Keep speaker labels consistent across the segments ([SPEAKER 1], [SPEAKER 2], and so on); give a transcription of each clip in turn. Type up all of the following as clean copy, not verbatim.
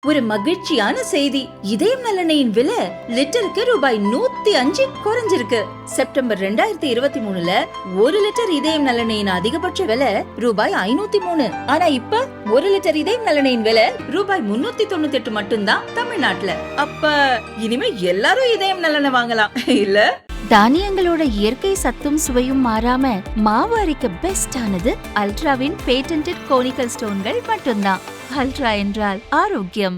[SPEAKER 1] ஒரு மகிழ்ச்சியான செய்தி. இதயம் நல்லெண்ணெயின் விலை லிட்டருக்கு ரூபாய் 105 குறைஞ்சிருக்கு. செப்டம்பர் 2023ல 1 லிட்டர் இதயம் நல்லெண்ணெயின் அதிகபட்ச விலை ரூபாய் 503. ஆனா இப்ப 1 லிட்டர் இதயம் நல்லெண்ணெயின் விலை ரூபாய் 398 மட்டும்தான் தமிழ்நாட்டுல. அப்ப இனிமே எல்லாரும் இதயம் நல்லெண்ணெய் வாங்கலாம் இல்ல?
[SPEAKER 2] தானியங்களோட இயற்கை சத்தும் சுவையும் மாறாம மாவு அரைக்க பெஸ்ட் ஆனது அல்ட்ராவின் பேட்டன்டட் கோனிக்கல் ஸ்டோன்கள் மட்டும்தான். அல்ட்ரா என்றால் ஆரோக்கியம்.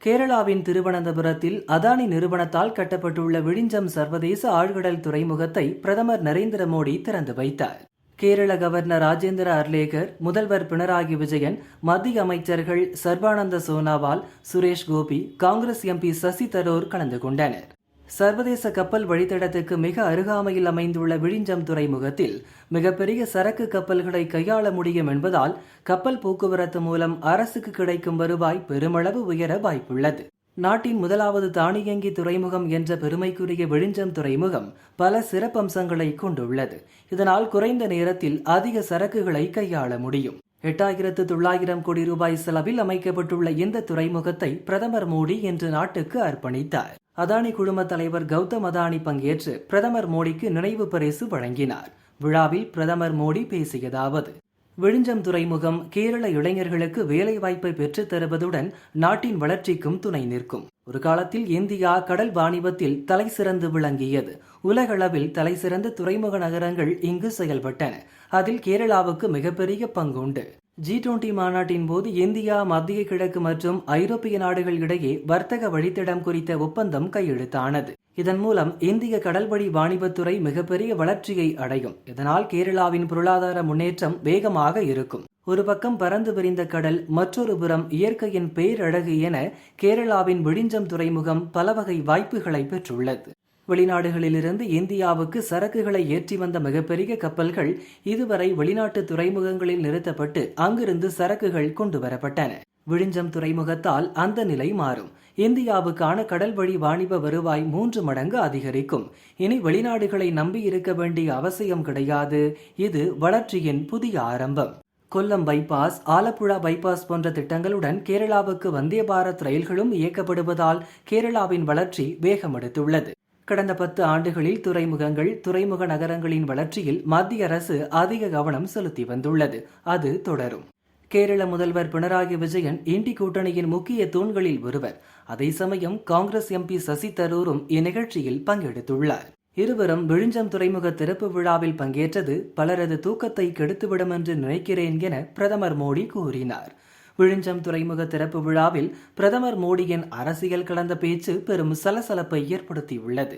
[SPEAKER 3] கேரளாவின் திருவனந்தபுரத்தில் அதானி நிறுவனத்தால் கட்டப்பட்டுள்ள விழிஞ்சம் சர்வதேச ஆழ்கடல் துறைமுகத்தை பிரதமர் நரேந்திர மோடி திறந்து வைத்தார். கேரள கவர்னர் ராஜேந்திர அர்லேகர், முதல்வர் பினராயி விஜயன், மத்திய அமைச்சர்கள் சர்பானந்த சோனாவால், சுரேஷ் கோபி, காங்கிரஸ் எம்பி சசி தரூர் கலந்து கொண்டனர். சர்வதேச கப்பல் வழித்தடத்துக்கு மிக அருகாமையில் அமைந்துள்ள விழிஞ்சம் துறைமுகத்தில் மிகப்பெரிய சரக்கு கப்பல்களை கையாள முடியும் என்பதால் கப்பல் போக்குவரத்து மூலம் அரசுக்கு கிடைக்கும் வருவாய் பெருமளவு உயர வாய்ப்புள்ளது. நாட்டின் முதலாவது தானியங்கி துறைமுகம் என்ற பெருமைக்குரிய விழிஞ்சம் துறைமுகம் பல சிறப்பம்சங்களை கொண்டுள்ளது. இதனால் குறைந்த நேரத்தில் அதிக சரக்குகளை கையாள முடியும். 8,900 கோடி ரூபாய் செலவில் அமைக்கப்பட்டுள்ள இந்த துறைமுகத்தை பிரதமர் மோடி இன்று நாட்டுக்கு அர்ப்பணித்தார். அதானி குழும தலைவர் கௌதம் அதானி பங்கேற்று பிரதமர் மோடிக்கு நினைவு பரிசு வழங்கினார். விழாவில் பிரதமர் மோடி பேசியதாவது: விழிஞ்சம் துறைமுகம் கேரள இளைஞர்களுக்கு வேலை வாய்ப்பை பெற்றுத் தருவதுடன் நாட்டின் வளர்ச்சிக்கும் துணை நிற்கும். ஒரு காலத்தில் இந்தியா கடல் வாணிபத்தில் தலை சிறந்து விளங்கியது. உலகளவில் தலை சிறந்த துறைமுக நகரங்கள் இங்கு செயல்பட்டன. அதில் கேரளாவுக்கு மிகப்பெரிய பங்குண்டு. G20 மாநாட்டின் போது இந்தியா, மத்திய கிழக்கு மற்றும் ஐரோப்பிய நாடுகள் இடையே வர்த்தக வழித்தடம் குறித்த ஒப்பந்தம் கையெழுத்தானது. இதன் மூலம் இந்திய கடல்வழி வாணிபத்துறை மிகப்பெரிய வளர்ச்சியை அடையும். இதனால் கேரளாவின் பொருளாதார முன்னேற்றம் வேகமாக இருக்கும். ஒரு பக்கம் பறந்து விரிந்த கடல், மற்றொரு புறம் இயற்கையின் பேரழகு என கேரளாவின் விழிஞ்சம் துறைமுகம் பல வகை வாய்ப்புகளை பெற்றுள்ளது. வெளிநாடுகளிலிருந்து இந்தியாவுக்கு சரக்குகளை ஏற்றி வந்த மிகப்பெரிய கப்பல்கள் இதுவரை வெளிநாட்டு துறைமுகங்களில் நிறுத்தப்பட்டு அங்கிருந்து சரக்குகள் கொண்டு வரப்பட்டன. விழிஞ்சம் துறைமுகத்தால் அந்த நிலை மாறும். இந்தியாவுக்கான கடல் வழி வாணிப வருவாய் 3 மடங்கு அதிகரிக்கும். இனி வெளிநாடுகளை நம்பி இருக்க வேண்டிய அவசியம் கிடையாது. இது வளர்ச்சியின் புதிய ஆரம்பம். கொல்லம் பைபாஸ், ஆலப்புழா பைபாஸ் போன்ற திட்டங்களுடன் கேரளாவுக்கு வந்தே பாரத் ரயில்களும் இயக்கப்படுவதால் கேரளாவின் வளர்ச்சி வேகமெடுத்துள்ளது. கடந்த 10 ஆண்டுகளில் துறைமுகங்கள், துறைமுக நகரங்களின் வளர்ச்சியில் மத்திய அரசு அதிக கவனம் செலுத்தி வந்துள்ளது. அது தொடரும். கேரள முதல்வர் பினராயி விஜயன் இண்டி கூட்டணியின் முக்கிய தூண்களில் ஒருவர். அதே சமயம் காங்கிரஸ் எம்பி சசி தரூரும் இந்நிகழ்ச்சியில் பங்கெடுத்துள்ளார். இருவரும் விழிஞ்சம் துறைமுக திறப்பு விழாவில் பங்கேற்றது பலரது தூக்கத்தை கெடுத்துவிடும் என்று நினைக்கிறேன் என பிரதமர் மோடி கூறினார். விழிஞ்சம் துறைமுக திறப்பு விழாவில் பிரதமர் மோடியின் அரசியல் கலந்த பேச்சு பெரும் சலசலப்பை ஏற்படுத்தியுள்ளது.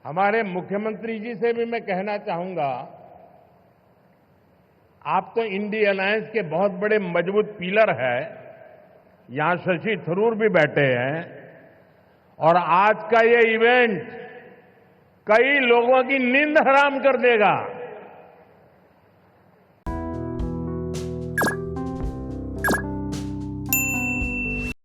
[SPEAKER 4] हमारे मुख्यमंत्री जी से भी मैं कहना चाहूंगा, आप तो इंडी अलायंस के बहुत बड़े मजबूत पिलर है. यहां शशि थरूर भी बैठे हैं और आज का ये इवेंट कई लोगों की नींद हराम कर देगा.